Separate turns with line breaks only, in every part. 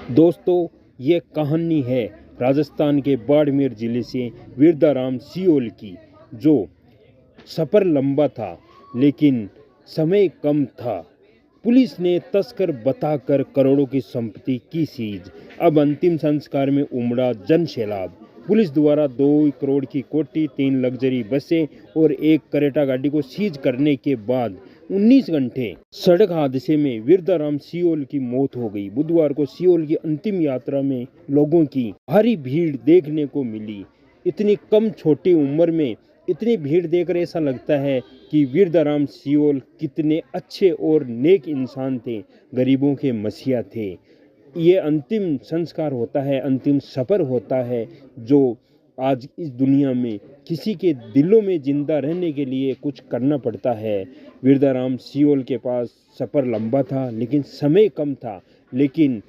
दोस्तों, ये कहानी है राजस्थान के बाड़मेर ज़िले से वीरदाराम सियोल की। जो सफ़र लंबा था लेकिन समय कम था। पुलिस ने तस्कर बताकर करोड़ों की संपत्ति की सीज। अब अंतिम संस्कार में उमड़ा जन सैलाब। पुलिस द्वारा 2 करोड़ की कोठी, 3 लग्जरी बसें और 1 करेटा गाड़ी को सीज करने के बाद 19 घंटे सड़क हादसे में वीरदाराम सियोल की मौत हो गई। बुधवार को सियोल की अंतिम यात्रा में लोगों की भारी भीड़ देखने को मिली। इतनी कम छोटी उम्र में इतनी भीड़ देखकर ऐसा लगता है कि वीरदाराम सियोल कितने अच्छे और नेक इंसान थे, गरीबों के मसीहा थे। ये अंतिम संस्कार होता है, अंतिम सफ़र होता है, जो आज इस दुनिया में किसी के दिलों में जिंदा रहने के लिए कुछ करना पड़ता है। वीरदाराम सियोल के पास सफ़र लंबा था लेकिन समय कम था, लेकिन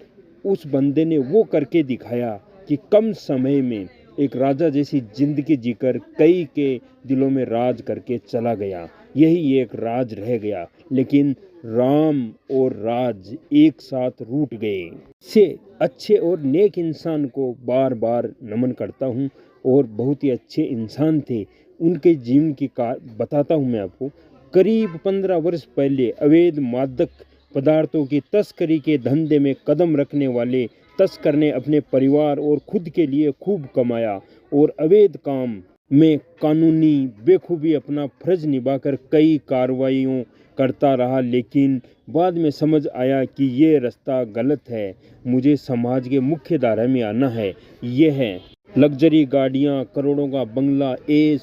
उस बंदे ने वो करके दिखाया कि कम समय में एक राजा जैसी जिंदगी जीकर कई के दिलों में राज करके चला गया। यही एक राज रह गया, लेकिन राम और राज एक साथ रूठ गए। से अच्छे और नेक इंसान को बार बार नमन करता हूँ, और बहुत ही अच्छे इंसान थे। उनके जीवन की बताता हूँ मैं आपको। करीब 15 वर्ष पहले अवैध मादक पदार्थों की तस्करी के धंधे में कदम रखने वाले तस्कर ने अपने परिवार और खुद के लिए खूब कमाया और अवैध काम में कानूनी बेखूबी अपना फर्ज निभाकर कई कार्रवाइयों करता रहा। लेकिन बाद में समझ आया कि ये रास्ता गलत है, मुझे समाज के मुख्य धारा में आना है। यह है लग्जरी गाड़ियाँ, करोड़ों का बंगला, ऐश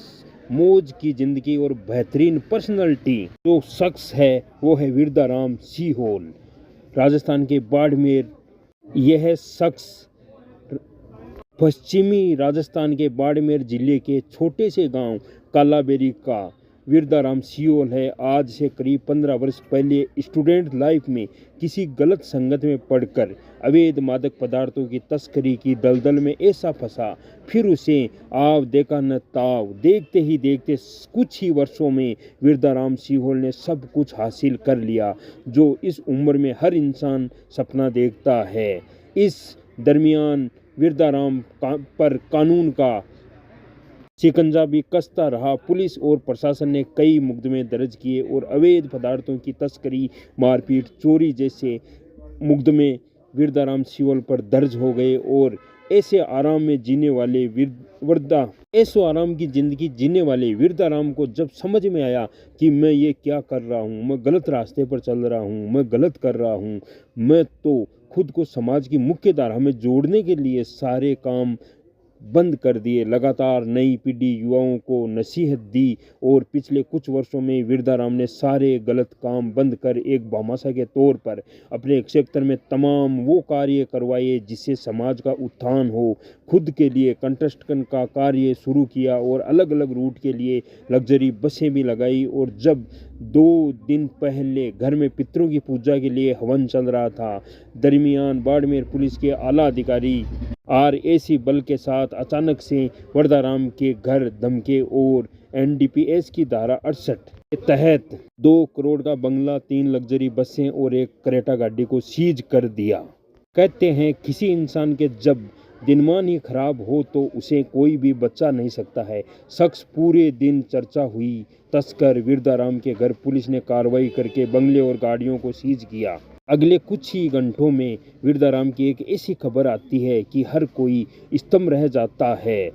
मौज की ज़िंदगी और बेहतरीन पर्सनैलिटी। जो शख्स है वो है वीरदाराम सियोल, राजस्थान के बाड़मेर। यह शख्स पश्चिमी राजस्थान के बाड़मेर जिले के छोटे से गांव कालाबेरी का वीरदाराम सियोल है। आज से करीब 15 वर्ष पहले स्टूडेंट लाइफ में किसी गलत संगत में पढ़कर अवैध मादक पदार्थों की तस्करी की दलदल में ऐसा फंसा, फिर उसे आव देखा न ताव। देखते ही देखते कुछ ही वर्षों में वीरदाराम सियोल ने सब कुछ हासिल कर लिया जो इस उम्र में हर इंसान सपना देखता है। इस दरमियान वीरदाराम पर कानून का शिकंजा भी कसता रहा। पुलिस और प्रशासन ने कई मुकदमे दर्ज किए और अवैध पदार्थों की तस्करी, मारपीट, चोरी जैसे मुकदमे वीरदाराम सियोल पर दर्ज हो गए। और ऐसे आराम की जिंदगी जीने वाले वीरदाराम को जब समझ में आया कि मैं ये क्या कर रहा हूँ, मैं गलत रास्ते पर चल रहा हूँ, मैं गलत कर रहा हूँ, मैं तो खुद को समाज की मुख्य धारा में जोड़ने के लिए सारे काम बंद कर दिए। लगातार नई पीढ़ी युवाओं को नसीहत दी और पिछले कुछ वर्षों में वीरदाराम ने सारे गलत काम बंद कर एक भामाशाह के तौर पर अपने क्षेत्र में तमाम वो कार्य करवाए जिससे समाज का उत्थान हो। खुद के लिए कंस्ट्रक्शन का कार्य शुरू किया और अलग अलग रूट के लिए लग्जरी बसें भी लगाई। और जब 2 दिन पहले घर में पितरों की पूजा के लिए हवन चल रहा था, दरमियान बाड़मेर पुलिस के आला अधिकारी RAC बल के साथ अचानक से वीरदाराम के घर धमके और NDPS की धारा 68 के तहत 2 करोड़ का बंगला, 3 लग्जरी बसें और 1 करेटा गाड़ी को सीज कर दिया। कहते हैं किसी इंसान के जब दिनमान ही खराब हो तो उसे कोई भी बचा नहीं सकता है। शख्स पूरे दिन चर्चा हुई तस्कर वीरदाराम के घर पुलिस ने कार्रवाई करके बंगले और गाड़ियों को सीज किया। अगले कुछ ही घंटों में वीरदाराम की एक ऐसी खबर आती है कि हर कोई स्तंभ रह जाता है।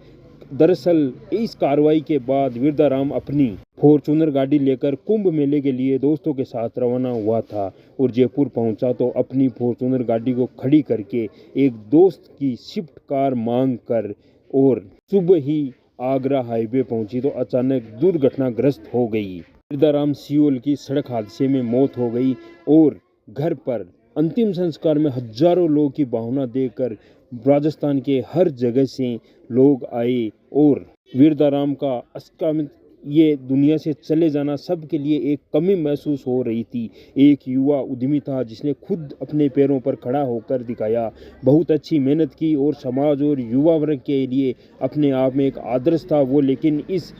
दरअसल इस कार्रवाई के बाद वीरदाराम अपनी फॉर्चूनर गाड़ी लेकर कुंभ मेले के लिए दोस्तों के साथ रवाना हुआ था और जयपुर पहुंचा तो अपनी फॉर्चूनर गाड़ी को खड़ी करके एक दोस्त की स्विफ्ट कार मांग कर और सुबह ही आगरा हाईवे पहुंची तो अचानक दुर्घटनाग्रस्त हो गई। वीरदाराम सियोल की सड़क हादसे में मौत हो गई और घर पर अंतिम संस्कार में हजारों लोग की भावना देकर राजस्थान के हर जगह से लोग आए और वीरदाराम का अस्कामित ये दुनिया से चले जाना सबके लिए एक कमी महसूस हो रही थी। एक युवा उद्यमी था जिसने खुद अपने पैरों पर खड़ा होकर दिखाया, बहुत अच्छी मेहनत की और समाज और युवा वर्ग के लिए अपने आप में एक आदर्श था वो। लेकिन इस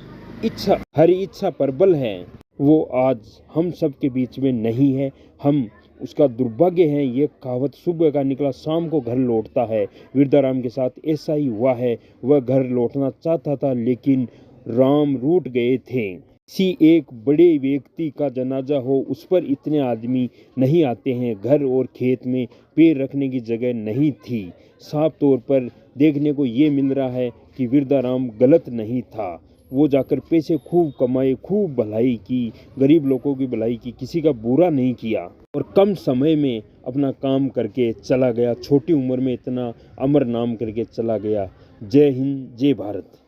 हर इच्छा प्रबल है, वो आज हम सब के बीच में नहीं है। हम उसका दुर्भाग्य है। ये कहावत सुबह का निकला शाम को घर लौटता है। वृद्धाराम के साथ ऐसा ही हुआ है। वह घर लौटना चाहता था लेकिन राम रूठ गए थे। किसी एक बड़े व्यक्ति का जनाजा हो उस पर इतने आदमी नहीं आते हैं। घर और खेत में पैर रखने की जगह नहीं थी। साफ तौर पर देखने को ये मिल रहा है कि वृद्धाराम गलत नहीं था। वो जाकर पैसे खूब कमाए, खूब भलाई की, गरीब लोगों की भलाई की, किसी का बुरा नहीं किया और कम समय में अपना काम करके चला गया। छोटी उम्र में इतना अमर नाम करके चला गया। जय हिंद, जय भारत।